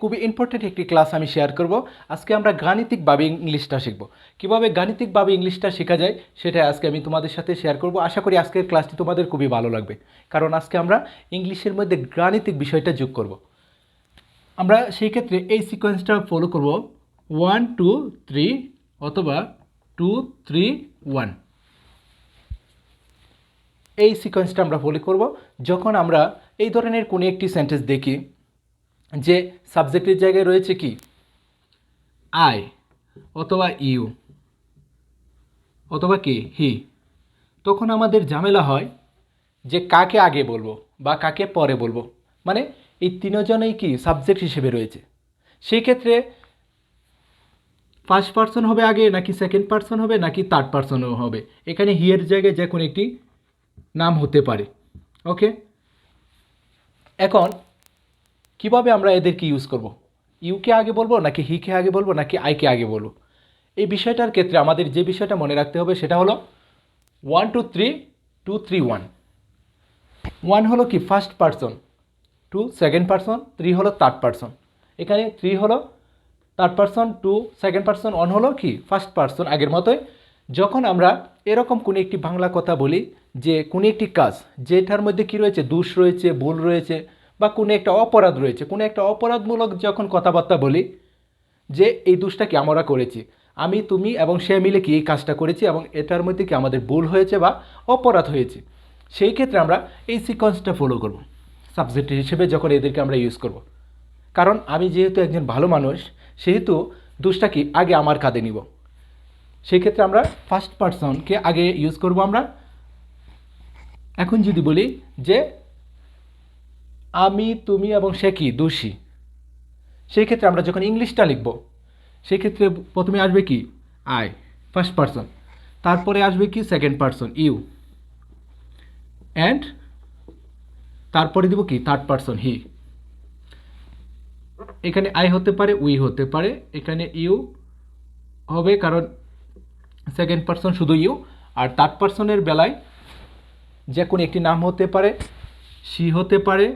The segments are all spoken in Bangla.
খুবই ইম্পর্টেন্ট একটি ক্লাস আমি শেয়ার করব। আজকে আমরা গাণিতিকভাবে ইংলিশটা শিখব। কিভাবে গাণিতিকভাবে ইংলিশটা শেখা যায় সেটা আজকে আমি তোমাদের সাথে শেয়ার করব। আশা করি আজকের ক্লাসটি তোমাদের খুবই ভালো লাগবে, কারণ আজকে আমরা ইংলিশের মধ্যে গাণিতিক বিষয়টা যোগ করব। আমরা সেই ক্ষেত্রে এই সিকোয়েন্সটা ফলো করব 1 2 3 অথবা 2 3 1। এই সিকোয়েন্সটা আমরা ফলো করব যখন আমরা এই ধরনের কোনো একটি সেন্টেন্স দেখি যে সাবজেক্টের জায়গায় রয়েছে কি আই অথবা ইউ অথবা কি হি, তখন আমাদের ঝামেলা হয় যে কাকে আগে বলবো বা কাকে পরে বলবো। মানে এই তিনজনেই কি সাবজেক্ট হিসেবে রয়েছে, সেই ক্ষেত্রে ফার্স্ট পারসন হবে আগে নাকি সেকেন্ড পারসন হবে নাকি থার্ড পারসনও হবে। এখানে হি এর জায়গায় যে কোনো একটি নাম হতে পারে। ওকে, এখন কিভাবে আমরা এদেরকে ইউজ করব? ইউকে আগে বলবো নাকি হিকে আগে বলবো নাকি আইকে আগে বলবো? এই বিষয়টার ক্ষেত্রে আমাদের যে বিষয়টা মনে রাখতে হবে সেটা হলো 1 2 3 2 3 1। 1 হলো কি ফার্স্ট পারসন, 2 সেকেন্ড পারসন, 3 হলো থার্ড পারসন। এখানে 3 হলো থার্ড পারসন, 2 সেকেন্ড পারসন, 1 হলো কি ফার্স্ট পারসন। আগের মতোই যখন আমরা এরকম কোনো একটি বাংলা কথা বলি যে কোনো একটি কাজ যেটার মধ্যে কি রয়েছে, দোষ রয়েছে, ভুল রয়েছে বা কোনো একটা অপরাধ রয়েছে, কোনো একটা অপরাধমূলক যখন কথাবার্তা বলি যে এই দোষটা কি আমরা করেছি, আমি তুমি এবং সে মিলে কি এই কাজটা করেছি এবং এটার মধ্যে কি আমাদের ভুল হয়েছে বা অপরাধ হয়েছে, সেই ক্ষেত্রে আমরা এই সিকোয়েন্সটা ফলো করব সাবজেক্ট হিসেবে যখন এদেরকে আমরা ইউজ করব। কারণ আমি যেহেতু একজন ভালো মানুষ সেহেতু দোষটা কি আগে আমার কাঁধে নিব, সেই ক্ষেত্রে আমরা ফার্স্ট পারসনকে আগে ইউজ করব আমরা। এখন যদি বলি যে আমি তুমি এবং সে কি দোষী, সেই ক্ষেত্রে আমরা যখন ইংলিশটা লিখব সেই ক্ষেত্রে প্রথমে আসবে কি আই ফার্স্ট পারসন, তারপরে আসবে কি সেকেন্ড পারসন ইউ, অ্যান্ড তারপরে দিব কি থার্ড পারসন হি। এখানে আই হতে পারে, উই হতে পারে, এখানে ইউ হবে কারণ সেকেন্ড পারসন শুধু ইউ, আর থার্ড পারসনের বেলায় যে কোনো একটি নাম হতে পারে, সি হতে পারে,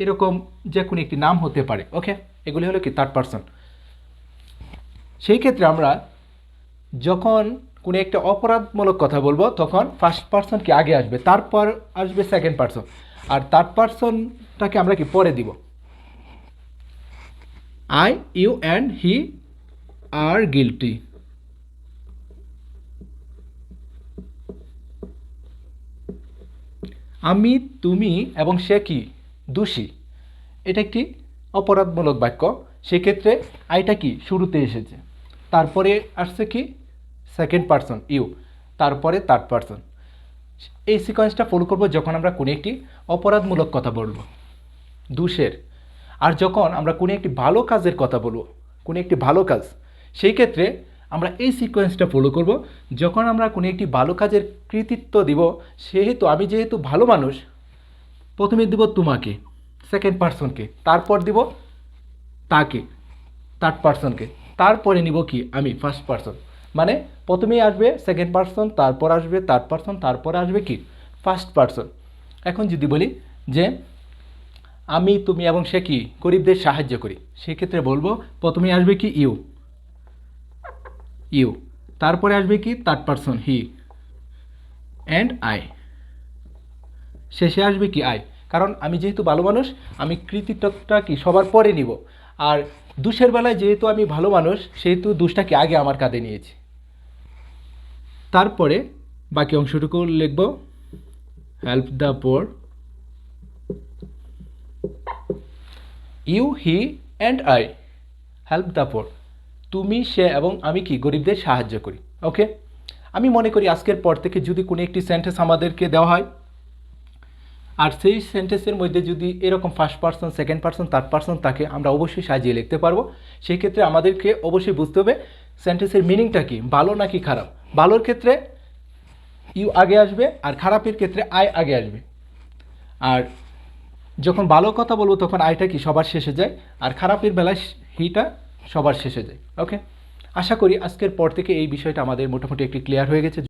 এরকম যে কোনো একটি নাম হতে পারে। ওকে, এগুলি হলো কি থার্ড পারসন। সেই ক্ষেত্রে আমরা যখন কোনো একটা অপরাধমূলক কথা বলবো তখন ফার্স্ট পারসন কি আগে আসবে, তারপর আসবে সেকেন্ড পারসন, আর থার্ড পারসনটাকে আমরা কি পরে দিব। I U and he R guilty. আমি তুমি এবং সে কি দোষী, এটা একটি অপরাধমূলক বাক্য, সেক্ষেত্রে আইটা কি শুরুতে এসেছে, তারপরে আসছে কি সেকেন্ড পারসন ইউ, তারপরে থার্ড পারসন। এই সিকোয়েন্সটা ফলো করব যখন আমরা কোনো একটি অপরাধমূলক কথা বলবো দোষের, আর যখন আমরা কোনো একটি ভালো কাজের কথা বলবো, কোনো একটি ভালো কাজ, সেই ক্ষেত্রে আমরা এই সিকোয়েন্সটা ফলো করব যখন আমরা কোনো একটি ভালো কাজের কৃতিত্ব দিব। সেহেতু আমি যেহেতু ভালো মানুষ, প্রথমে দিব তোমাকে সেকেন্ড পারসনকে, তারপর দিব তাকে থার্ড পারসনকে, তারপরে নিব কি আমি ফার্স্ট পারসন। মানে প্রথমেই আসবে সেকেন্ড পারসন, তারপর আসবে থার্ড পারসন, তারপরে আসবে কি ফার্স্ট পারসন। এখন যদি বলি যে আমি তুমি এবং সে কি গরিবদের সাহায্য করি, সেক্ষেত্রে বলবো প্রথমেই আসবে কি ইউ ইউ, তারপরে আসবে কি third person he and I, শেষে আসবে কি আই। কারণ আমি যেহেতু ভালো মানুষ, আমি কৃতিত্বটা কি সবার পরে নিব, আর দোষের বেলায় যেহেতু আমি ভালো মানুষ সেহেতু দোষটাকে আগে আমার কাঁধে নিয়েছি। তারপরে বাকি অংশটুকু লিখব help the poor, you he and I help the poor. তুমি সে এবং আমি কি গরিবদের সাহায্য করি। ওকে, আমি মনে করি আজকের পর থেকে যদি কোনো একটি সেন্টেন্স আমাদেরকে দেওয়া হয় আর সেই সেন্টেন্সের মধ্যে যদি এরকম first person second person third person থাকে, আমরা অবশ্যই সাজিয়ে লিখতে পারবো। সেই ক্ষেত্রে আমাদেরকে অবশ্যই বুঝতে হবে সেন্টেন্সের মিনিংটা কি, ভালো নাকি খারাপ। ভালোর ক্ষেত্রে ইউ আগে আসবে আর খারাপের ক্ষেত্রে আই আগে আসবে। আর যখন ভালো কথা বলবো তখন আইটা কি সবার শেষে যায়, আর খারাপের বেলায় হিটা সবার শেষে যায়। ওকে, আশা করি আজকের পর থেকে এই বিষয়টা আমাদের মোটামুটি একটি ক্লিয়ার হয়ে গেছে।